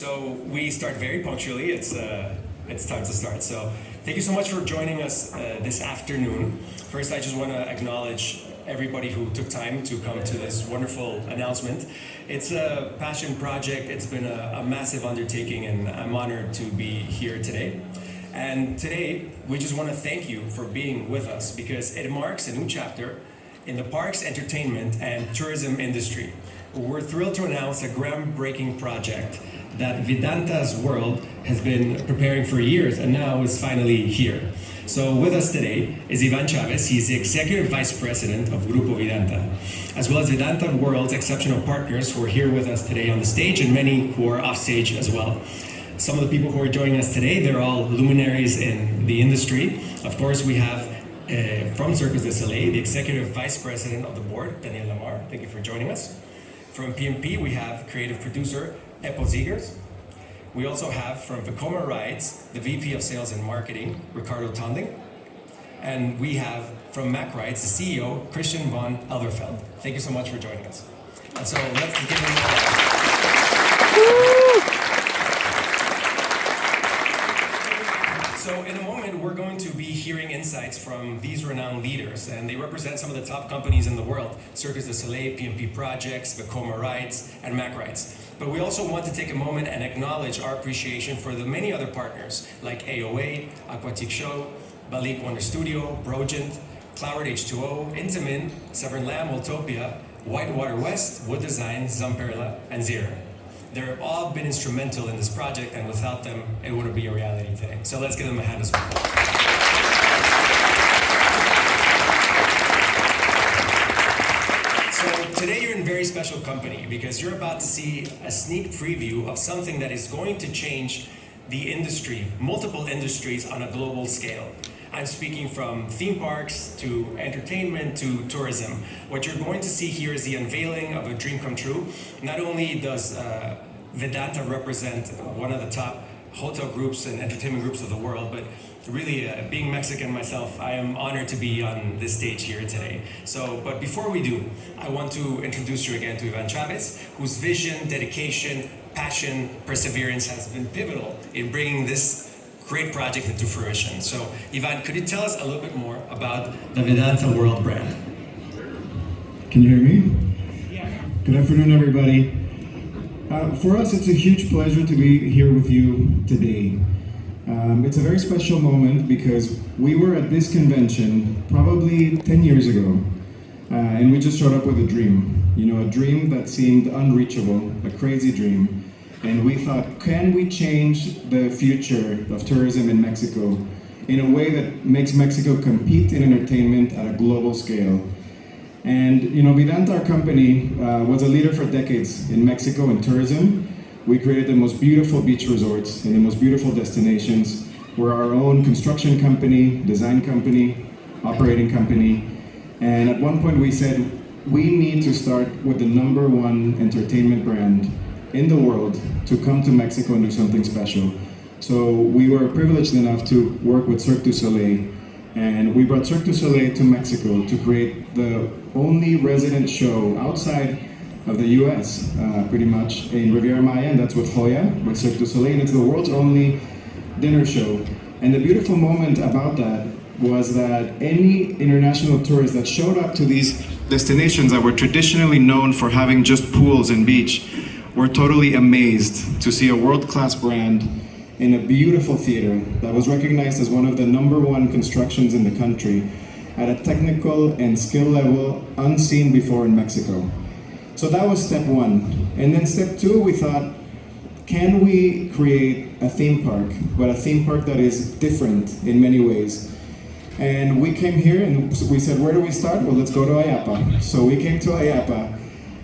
So we start very punctually. It's time to start. So thank you so much for joining us this afternoon. First, I just want to acknowledge everybody who took time to come to this wonderful announcement. It's a passion project. It's been a massive undertaking, and I'm honored to be here today. And today, we just want to thank you for being with us because it marks a new chapter in the parks, entertainment, and tourism industry. We're thrilled to announce a groundbreaking project that Vidanta's world has been preparing for years and now is finally here. So with us today is Ivan Chavez. He's the Executive Vice President of Grupo Vidanta, as well as Vidanta World's exceptional partners who are here with us today on the stage and many who are off stage as well. Some of the people who are joining us today, they're all luminaries in the industry. Of course, we have from Cirque du Soleil, the Executive Vice President of the Board, Daniel Lamar. Thank you for joining us. From PMP, we have creative producer Epo Ziegers. We also have from Vekoma Rides, the VP of Sales and Marketing, Ricardo Tonding. And we have from Mac Rides, the CEO, Christian von Elverfeld. Thank you so much for joining us. And so let's begin. So in a moment, we're going to be hearing insights from these renowned leaders, and they represent some of the top companies in the world: Cirque du Soleil, PMP Projects, Vekoma Rides, and Mac Rides. But we also want to take a moment and acknowledge our appreciation for the many other partners like AOA, Aquatique Show, Balik Wonder Studio, Brogent, Cloud H2O, Intamin, Severn Lamb, Utopia, Whitewater West, Wood Design, Zamperla, and Zira. They've all been instrumental in this project, and without them, it wouldn't be a reality today. So let's give them a hand as well. So today you're in very special company because you're about to see a sneak preview of something that is going to change the industry, multiple industries on a global scale. I'm speaking from theme parks to entertainment to tourism. What you're going to see here is the unveiling of a dream come true. Not only does Vidanta represent one of the top hotel groups and entertainment groups of the world, but really, being Mexican myself, I am honored to be on this stage here today. But before we do, I want to introduce you again to Ivan Chavez, whose vision, dedication, passion, perseverance has been pivotal in bringing this great project into fruition. So, Ivan, could you tell us a little bit more about the Vidanta World brand? Can you hear me? Yeah. Good afternoon, everybody. For us, it's a huge pleasure to be here with you today. It's a very special moment because we were at this convention probably 10 years ago, and we just showed up with a dream. You know, a dream that seemed unreachable, a crazy dream. And we thought, can we change the future of tourism in Mexico in a way that makes Mexico compete in entertainment at a global scale? And you know, Vidanta, our company, was a leader for decades in Mexico in tourism. We created the most beautiful beach resorts and the most beautiful destinations. We're our own construction company, design company, operating company. And at one point we said, we need to start with the #1 entertainment brand in the world to come to Mexico and do something special. So we were privileged enough to work with Cirque du Soleil, and we brought Cirque du Soleil to Mexico to create the only resident show outside of the US, pretty much, in Riviera Maya, and that's with Hoya, with Cirque du Soleil, and it's the world's only dinner show. And the beautiful moment about that was that any international tourist that showed up to these destinations that were traditionally known for having just pools and beach were totally amazed to see a world-class brand in a beautiful theater that was recognized as one of the #1 constructions in the country at a technical and skill level unseen before in Mexico. So that was step one. And then step two, we thought, can we create a theme park, but a theme park that is different in many ways? And we came here and we said, where do we start? Well, let's go to IAAPA. So we came to IAAPA,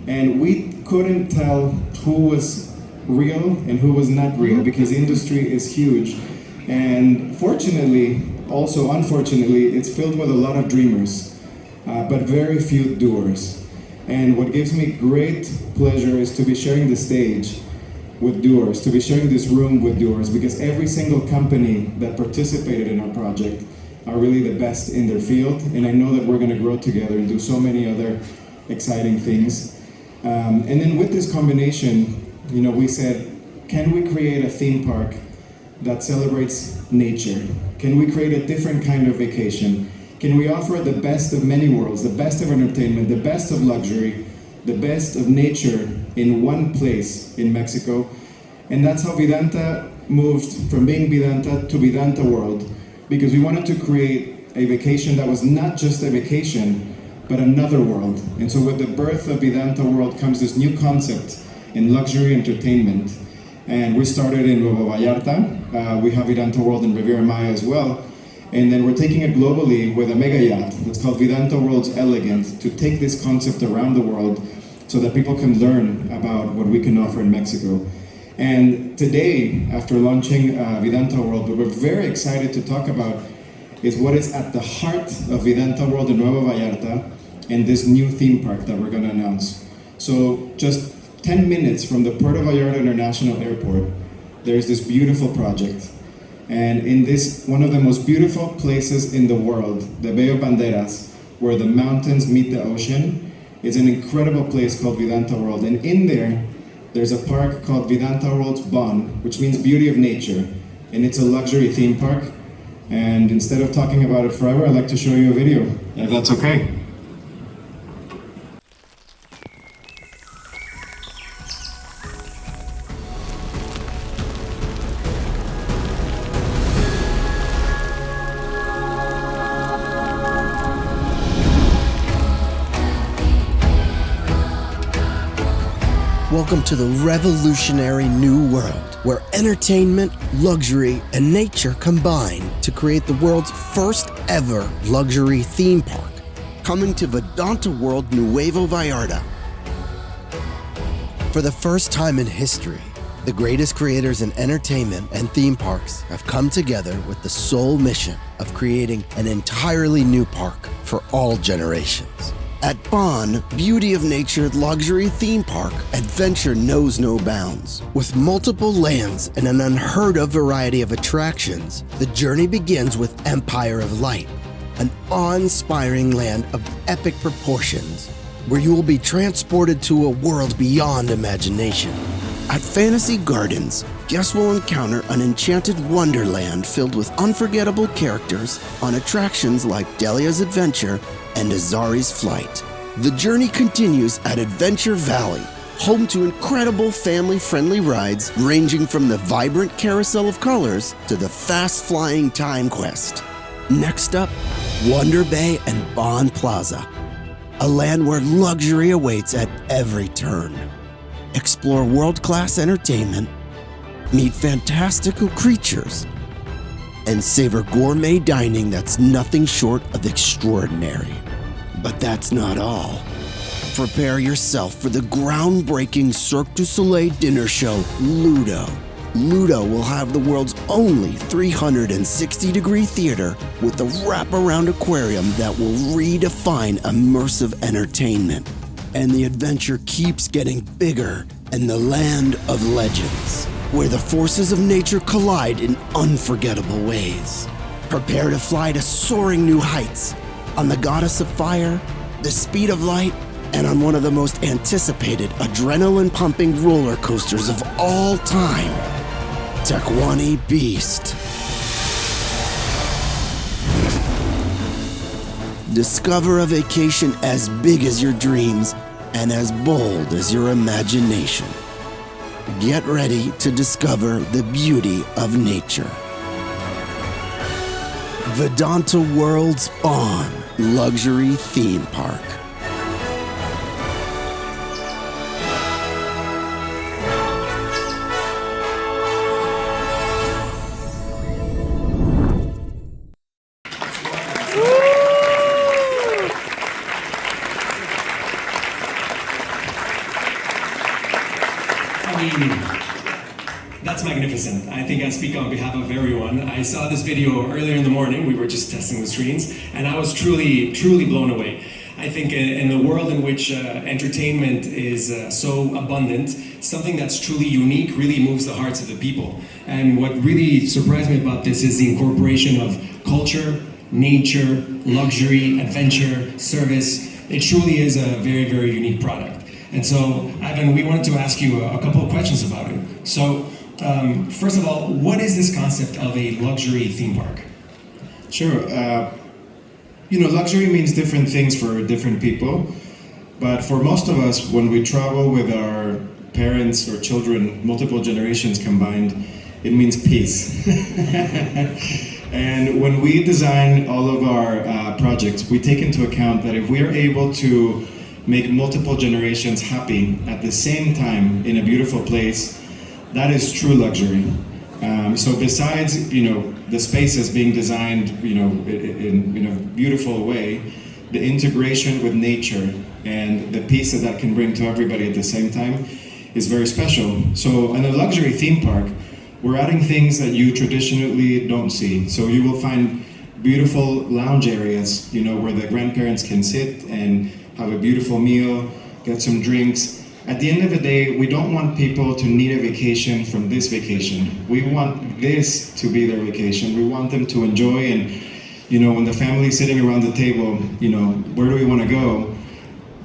and we couldn't tell who was real and who was not real because the industry is huge. And fortunately, also unfortunately, it's filled with a lot of dreamers, but very few doers. And what gives me great pleasure is to be sharing the stage with doers, to be sharing this room with doers, because every single company that participated in our project are really the best in their field. And I know that we're gonna grow together and do so many other exciting things. And then with this combination, you know, we said, can we create a theme park that celebrates nature? Can we create a different kind of vacation? Can we offer the best of many worlds, the best of entertainment, the best of luxury, the best of nature in one place in Mexico? And that's how Vidanta moved from being Vidanta to Vidanta World, because we wanted to create a vacation that was not just a vacation, but another world. And so with the birth of Vidanta World comes this new concept in luxury entertainment. And we started in Nuevo Vallarta. We have Vidanta World in Riviera Maya as well. And then we're taking it globally with a mega yacht that's called Vidanta World's Elegant to take this concept around the world so that people can learn about what we can offer in Mexico. And today, after launching Vidanta World, what we're very excited to talk about is what is at the heart of Vidanta World in Nuevo Vallarta and this new theme park that we're going to announce. So just 10 minutes from the Puerto Vallarta International Airport, there's this beautiful project. And in this, one of the most beautiful places in the world, the Bay of Banderas, where the mountains meet the ocean, is an incredible place called Vidanta World. And in there, there's a park called Vidanta World's Bon, which means beauty of nature. And it's a luxury theme park. And instead of talking about it forever, I'd like to show you a video, if that's okay. Welcome to the revolutionary new world, where entertainment, luxury, and nature combine to create the world's first ever luxury theme park, coming to Vidanta World Nuevo Vallarta. For the first time in history, the greatest creators in entertainment and theme parks have come together with the sole mission of creating an entirely new park for all generations. At Bon, Beauty of Nature Luxury Theme Park, adventure knows no bounds. With multiple lands and an unheard of variety of attractions, the journey begins with Empire of Light, an awe-inspiring land of epic proportions, where you will be transported to a world beyond imagination. At Fantasy Gardens, guests will encounter an enchanted wonderland filled with unforgettable characters on attractions like Delia's Adventure and Azari's Flight. The journey continues at Adventure Valley, home to incredible family-friendly rides ranging from the vibrant Carousel of Colors to the fast-flying Time Quest. Next up, Wonder Bay and Bon Plaza, a land where luxury awaits at every turn. Explore world-class entertainment, meet fantastical creatures, and savor gourmet dining that's nothing short of extraordinary. But that's not all. Prepare yourself for the groundbreaking Cirque du Soleil dinner show, Ludo. Ludo will have the world's only 360-degree theater with a wraparound aquarium that will redefine immersive entertainment. And the adventure keeps getting bigger in the land of legends, where the forces of nature collide in unforgettable ways. Prepare to fly to soaring new heights on the Goddess of Fire, the Speed of Light, and on one of the most anticipated adrenaline-pumping roller coasters of all time, Tecuani Beast. Discover a vacation as big as your dreams and as bold as your imagination. Get ready to discover the beauty of nature. Vidanta World's Bon Luxury Theme Park. That's magnificent. I think I speak on behalf of everyone. I saw this video earlier in the morning. We were just testing the screens, and I was truly blown away. I think in the world in which entertainment is so abundant, something that's truly unique really moves the hearts of the people. And what really surprised me about this is the incorporation of culture, nature, luxury, adventure, service. It truly is a very unique product. And so, Ivan, we wanted to ask you a couple of questions about it. So, first of all, what is this concept of a luxury theme park? Sure. Luxury means different things for different people. But for most of us, when we travel with our parents or children, multiple generations combined, it means peace. And when we design all of our projects, we take into account that if we are able to make multiple generations happy at the same time in a beautiful place, that is true luxury. So besides, the spaces being designed, in a beautiful way, the integration with nature and the peace that can bring to everybody at the same time is very special. So in a luxury theme park, we're adding things that you traditionally don't see. So you will find beautiful lounge areas, where the grandparents can sit and have a beautiful meal, get some drinks. At the end of the day, we don't want people to need a vacation from this vacation. We want this to be their vacation. We want them to enjoy, and when the family is sitting around the table, where do we want to go?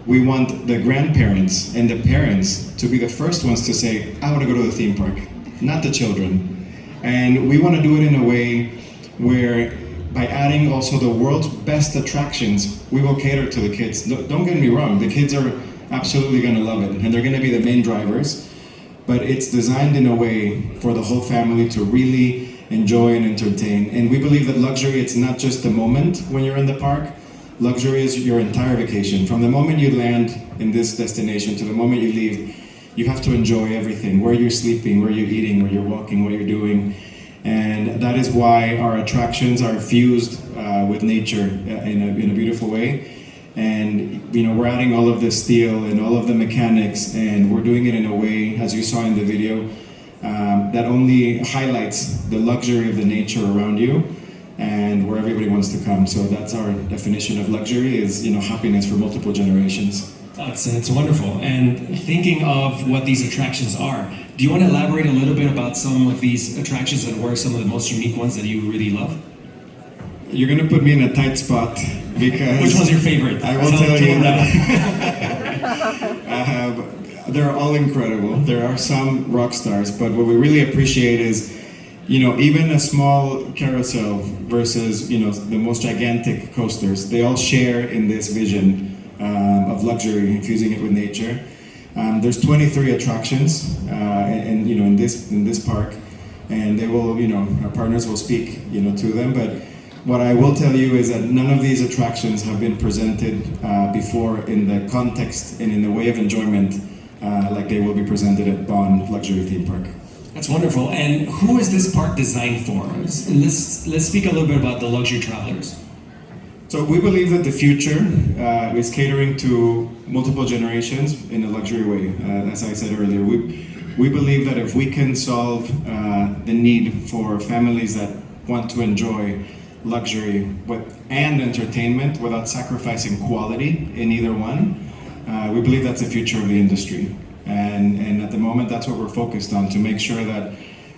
We want the grandparents and the parents to be the first ones to say, I want to go to the theme park, not the children. And we want to do it in a way where, by adding also the world's best attractions, we will cater to the kids. Don't get me wrong, the kids are absolutely going to love it, and they're going to be the main drivers, but it's designed in a way for the whole family to really enjoy and entertain. And we believe that luxury, it's not just the moment when you're in the park. Luxury is your entire vacation. From the moment you land in this destination to the moment you leave, you have to enjoy everything, where you're sleeping, where you're eating, where you're walking, what you're doing. And that is why our attractions are fused with nature in a beautiful way. And we're adding all of the steel and all of the mechanics, and we're doing it in a way, as you saw in the video, that only highlights the luxury of the nature around you and where everybody wants to come. So that's our definition of luxury, is happiness for multiple generations. It's wonderful. And thinking of what these attractions are, do you want to elaborate a little bit about some of these attractions and what are some of the most unique ones that you really love? You're going to put me in a tight spot, because... Which one's your favorite? I will tell you that. They're all incredible. There are some rock stars, but what we really appreciate is, even a small carousel versus, the most gigantic coasters, they all share in this vision of luxury, infusing it with nature. There's 23 attractions, in this park, and they will, our partners will speak, to them, but what I will tell you is that none of these attractions have been presented before in the context and in the way of enjoyment like they will be presented at Bond Luxury Theme Park. That's wonderful. And who is this park designed for? Let's speak a little bit about the luxury travelers. So we believe that the future is catering to multiple generations in a luxury way. As I said earlier, we believe that if we can solve the need for families that want to enjoy luxury and entertainment without sacrificing quality in either one, we believe that's the future of the industry. And at the moment, that's what we're focused on, to make sure that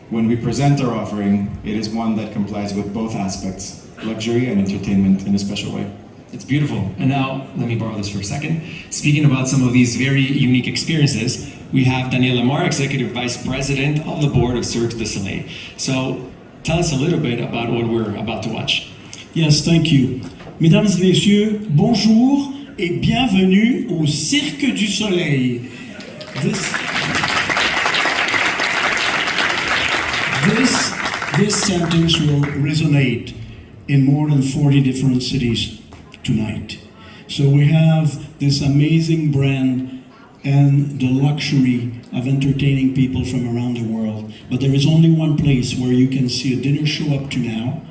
when we present our offering, it is one that complies with both aspects, luxury and entertainment, in a special way. It's beautiful. And now, let me borrow this for a second. Speaking about some of these very unique experiences, we have Daniel Lamar, Executive Vice President of the Board of Cirque du Soleil. So, tell us a little bit about what we're about to watch. Yes, thank you. Mesdames et messieurs, bonjour et bienvenue au Cirque du Soleil. This sentence will resonate in more than 40 different cities tonight. So we have this amazing brand and the luxury of entertaining people from around the world. But there is only one place where you can see a dinner show up to now.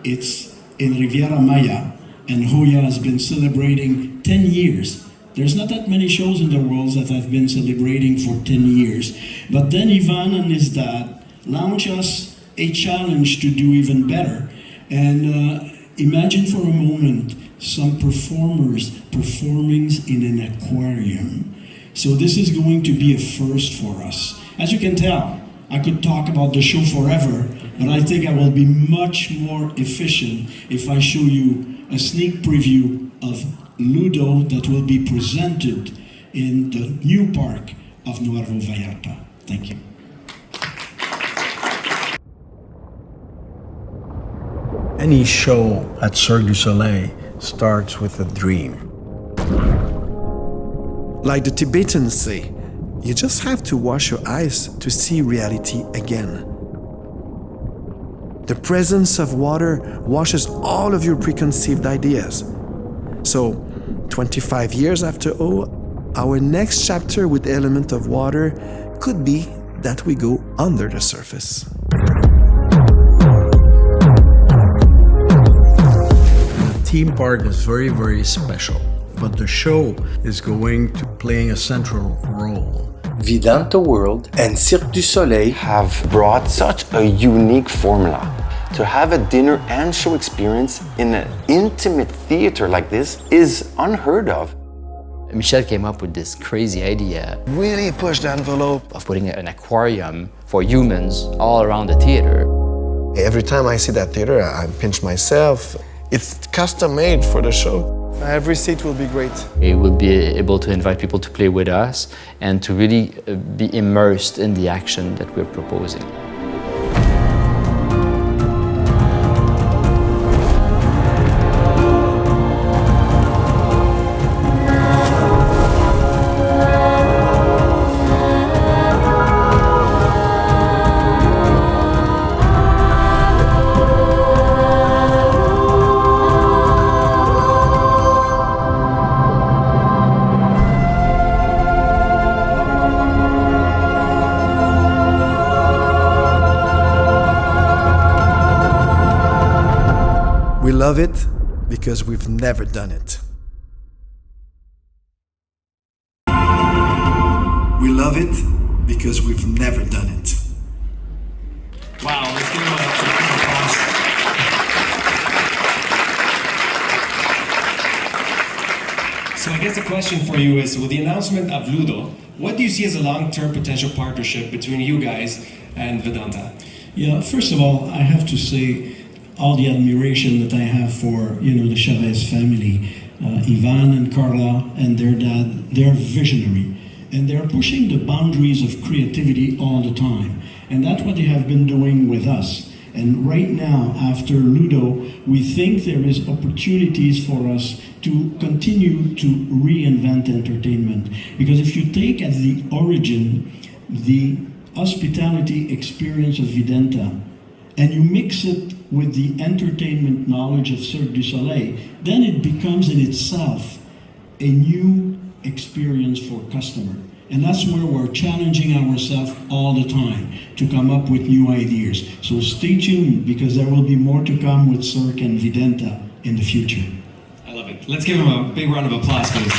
It's in Riviera Maya, and Hoya has been celebrating 10 years. There's not that many shows in the world that have been celebrating for 10 years. But then Ivan and his dad launched us a challenge to do even better. And imagine for a moment some performers performing in an aquarium. So this is going to be a first for us. As you can tell, I could talk about the show forever, but I think I will be much more efficient if I show you a sneak preview of Ludo that will be presented in the new park of Nuevo Vallarta. Thank you. Any show at Cirque du Soleil starts with a dream. Like the Tibetans say, you just have to wash your eyes to see reality again. The presence of water washes all of your preconceived ideas. So, 25 years after O, our next chapter with the element of water could be that we go under the surface. The theme park is very, very special, but the show is going to play a central role. Vidanta World and Cirque du Soleil have brought such a unique formula. To have a dinner and show experience in an intimate theater like this is unheard of. Michel came up with this crazy idea Really push the envelope. of putting an aquarium for humans all around the theater. Every time I see that theater, I pinch myself. It's custom made for the show. Every seat will be great. We will be able to invite people to play with us and to really be immersed in the action that we're proposing. We love it because we've never done it. We love it because we've never done it. Wow, let's give him a round of applause. So I guess the question for you is, with the announcement of Ludo, what do you see as a long-term potential partnership between you guys and Vidanta? Yeah, first of all, I have to say all the admiration that I have for, the Chavez family. Ivan and Carla and their dad, they're visionary. And they're pushing the boundaries of creativity all the time. And that's what they have been doing with us. And right now, after Ludo, we think there is opportunities for us to continue to reinvent entertainment. Because if you take as the origin the hospitality experience of Vidanta, and you mix it with the entertainment knowledge of Cirque du Soleil, then it becomes in itself a new experience for customer. And that's where we're challenging ourselves all the time to come up with new ideas. So stay tuned, because there will be more to come with Cirque and Vidanta in the future. I love it. Let's give him a big round of applause, please.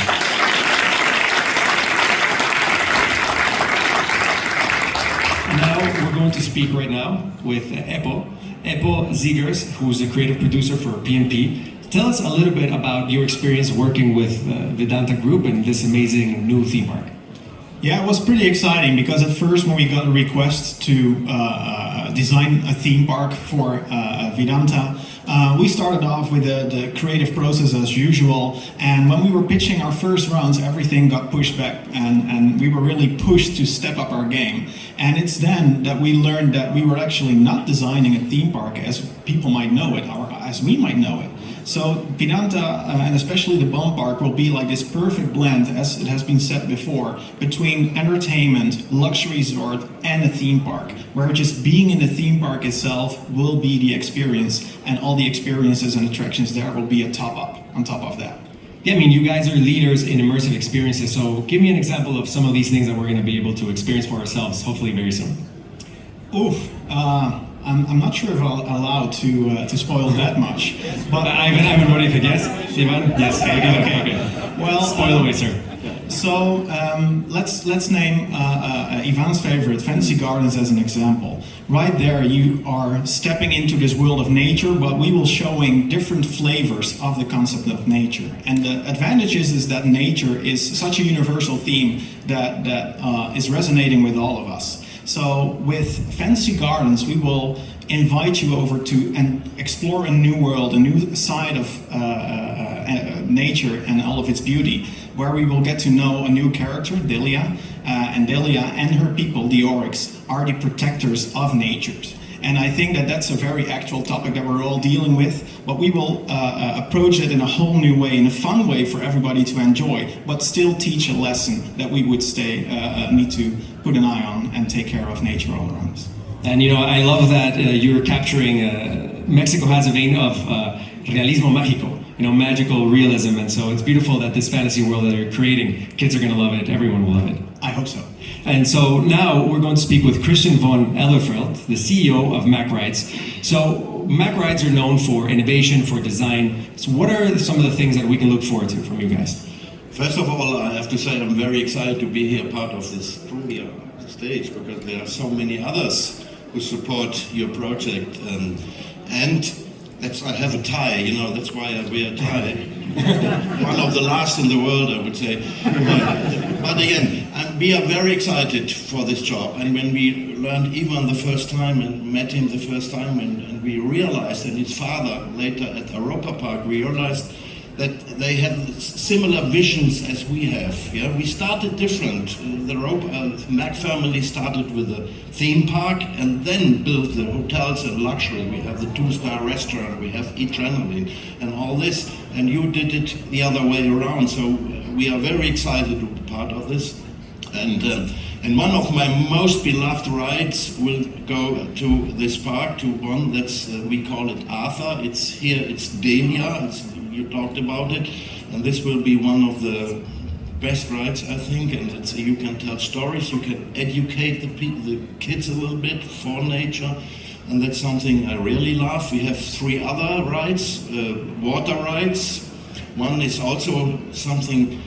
Now we're going to speak right now with Epo Ziegers, who's a creative producer for PNP. Tell us a little bit about your experience working with Vidanta Group and this amazing new theme park. Yeah, it was pretty exciting, because at first when we got a request to design a theme park for Vidanta, we started off with the creative process as usual, and when we were pitching our first rounds, everything got pushed back, and we were really pushed to step up our game. And it's then that we learned that we were actually not designing a theme park as people might know it, or as we might know it. So Vidanta, and especially the Bone Park, will be like this perfect blend, as it has been said before, between entertainment, luxury resort, and a theme park, where just being in the theme park itself will be the experience, and all the experiences and attractions there will be a top up on top of that. Yeah, I mean, you guys are leaders in immersive experiences, so give me an example of some of these things that we're going to be able to experience for ourselves, hopefully very soon. Oof. I'm not sure if I'm allowed to spoil that much. But Ivan, what do you think? Yes? Ivan? Yes. Okay. Well, spoil away, sir. So let's name Ivan's favorite, Fantasy Gardens, as an example. Right there, you are stepping into this world of nature, but we will showing different flavors of the concept of nature. And the advantage is that nature is such a universal theme that is resonating with all of us. So with Fantasy Gardens, we will invite you over to and explore a new world, a new side of nature and all of its beauty, where we will get to know a new character, Delia, and Delia and her people, the Oryx, are the protectors of nature. And I think that that's a very actual topic that we're all dealing with, but we will approach it in a whole new way, in a fun way for everybody to enjoy, but still teach a lesson that we would need to put an eye on and take care of nature all around us. And I love that you're capturing, Mexico has a vein of realismo mágico, magical realism, and so it's beautiful that this fantasy world that you're creating, kids are going to love it, everyone will love it. I hope so. And so now we're going to speak with Christian von Ellerfeld, the CEO of Mack Rides. So Mack Rides are known for innovation, for design. So what are some of the things that we can look forward to from you guys? First of all, I have to say I'm very excited to be here, part of this premiere stage, because there are so many others who support your project. And I have a tie, that's why I wear a tie. One of the last in the world, I would say. But again, we are very excited for this job. And when we learned Ivan the first time and met him the first time, and we realized, and his father later at IAAPA Park, we realized that they have similar visions as we have. Yeah, we started different. The Mack family started with a theme park and then built the hotels and luxury. We have the 2-star restaurant, we have Adrenaline and all this, and you did it the other way around. So we are very excited to be part of this. And one of my most beloved rides will go to this park, to one that's, we call it Arthur. It's here, it's Delia, you talked about it, and this will be one of the best rides, I think, and you can tell stories, you can educate the kids a little bit for nature, and that's something I really love. We have 3 other rides, water rides. One is also something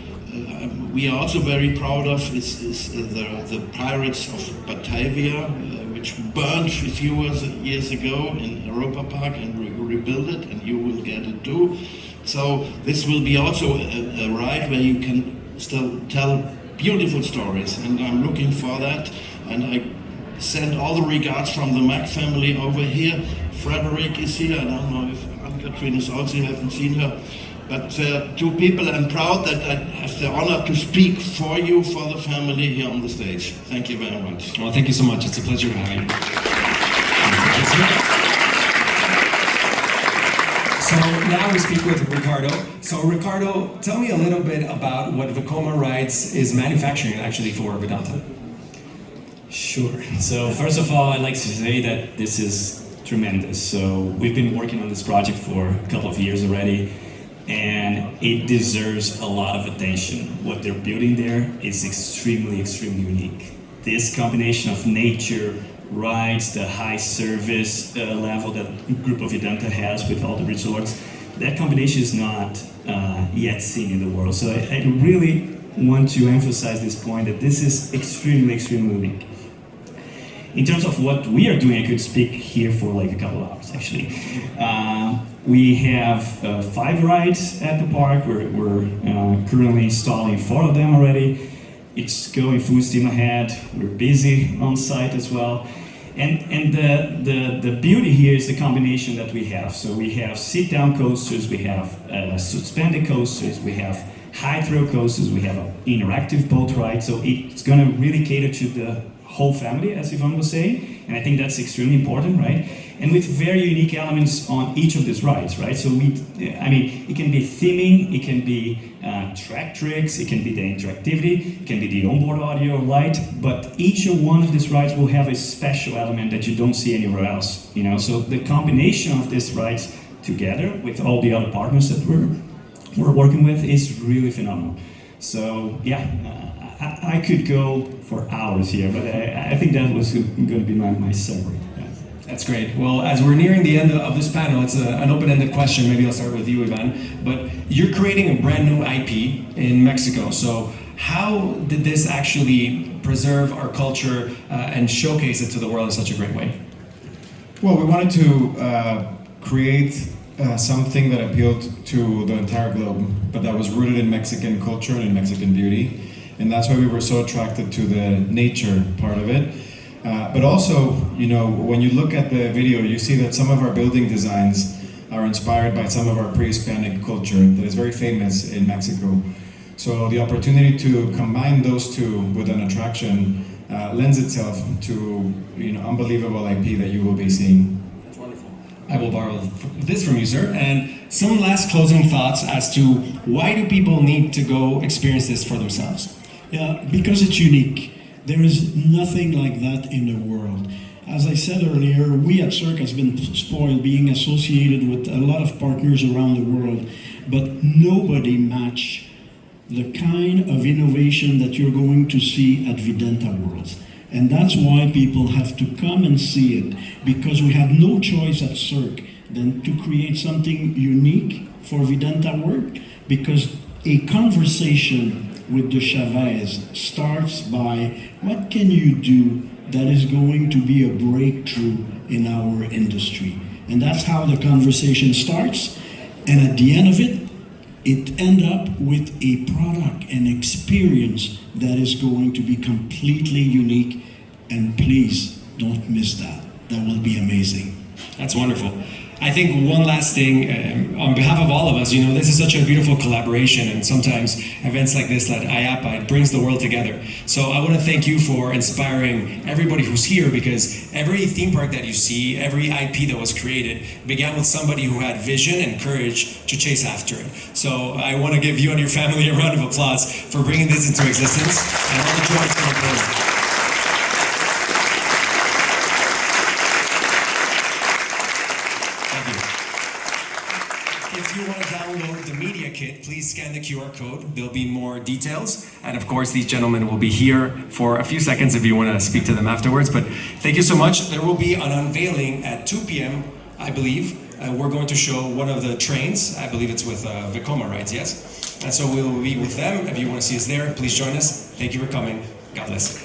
we are also very proud of, is the Pirates of Batavia, which burned a few years ago in IAAPA Park, and we rebuilt it, and you will get it too. So this will be also a ride where you can still tell beautiful stories, and I'm looking for that. And I send all the regards from the Mack family over here. Frederick is here. I don't know if Ann-Kathrin is also, I haven't seen her. But 2 people, I'm proud that I have the honor to speak for you, for the family here on the stage. Thank you very much. Well, thank you so much. It's a pleasure to have you. So now we speak with Ricardo. So Ricardo, tell me a little bit about what Vekoma Rides is manufacturing actually for Vidanta. Sure. So first of all, I'd like to say that this is tremendous. So we've been working on this project for a couple of years already, and it deserves a lot of attention. What they're building there is extremely, extremely unique. This combination of nature, rides, the high service level that Group of Vidanta has with all the resorts, that combination is not yet seen in the world. So I really want to emphasize this point that this is extremely, extremely unique. In terms of what we are doing, I could speak here for like a couple of hours actually. We have 5 rides at the park. We're currently installing 4 of them already. It's going full steam ahead. We're busy on site as well. And the beauty here is the combination that we have. So we have sit-down coasters, we have suspended coasters, we have high-thrill coasters, we have an interactive boat ride. So it's going to really cater to the whole family, as Yvonne was saying. And I think that's extremely important, right? And with very unique elements on each of these rides, right? So it can be theming, it can be track tricks, it can be the interactivity, it can be the onboard audio light, but each one of these rides will have a special element that you don't see anywhere else, So the combination of these rides together with all the other partners that we're working with is really phenomenal. So yeah, I could go for hours here, but I think that was going to be my summary. That's great. Well, as we're nearing the end of this panel, it's an open-ended question. Maybe I'll start with you, Ivan. But you're creating a brand new IP in Mexico. So how did this actually preserve our culture and showcase it to the world in such a great way? Well, we wanted to create something that appealed to the entire globe, but that was rooted in Mexican culture and in Mexican beauty. And that's why we were so attracted to the nature part of it. But also, when you look at the video, you see that some of our building designs are inspired by some of our pre-Hispanic culture that is very famous in Mexico. So the opportunity to combine those two with an attraction lends itself to unbelievable IP that you will be seeing. That's wonderful. I will borrow this from you, sir. And some last closing thoughts as to why do people need to go experience this for themselves? Yeah, because it's unique. There is nothing like that in the world. As I said earlier, we at Cirque has been spoiled being associated with a lot of partners around the world, but nobody match the kind of innovation that you're going to see at Vidanta Worlds. And that's why people have to come and see it, because we have no choice at Cirque than to create something unique for Vidanta World, because a conversation with the Chavez starts by what can you do that is going to be a breakthrough in our industry. And that's how the conversation starts. And at the end of it, it ends up with a product, an experience that is going to be completely unique. And please don't miss that. That will be amazing. That's wonderful. I think one last thing, on behalf of all of us, this is such a beautiful collaboration, and sometimes events like this, like IAAPA, it brings the world together. So I want to thank you for inspiring everybody who's here, because every theme park that you see, every IP that was created, began with somebody who had vision and courage to chase after it. So I want to give you and your family a round of applause for bringing this into existence, and all the joy it's going to bring. If you want to download the media kit, please scan the QR code. There'll be more details. And of course, these gentlemen will be here for a few seconds if you want to speak to them afterwards. But thank you so much. There will be an unveiling at 2 p.m., I believe. We're going to show one of the trains. I believe it's with Vekoma rides, yes? And so we'll be with them. If you want to see us there, please join us. Thank you for coming. God bless.